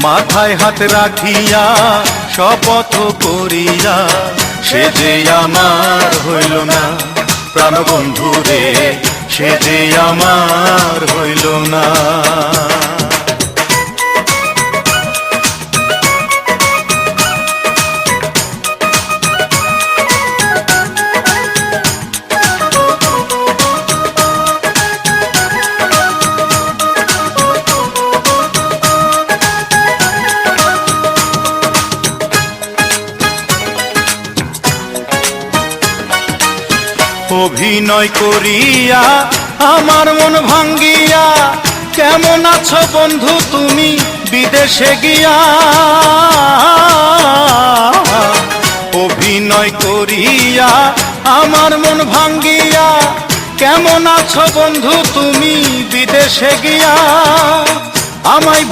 মাথায় হাত রাখিয়া শপথ করিয়া সে যে আমার হইল না প্রাণবন্ধু রে, সে যে আমার হইল না। অভিনয় করিয়া আমার মন ভাঙ্গিয়া কেমন আছো বন্ধু তুমি বিদেশে গিয়া। অভিনয় করিয়া আমার মন ভাঙ্গিয়া কেমন আছো বন্ধু তুমি বিদেশে গিয়া। আমায়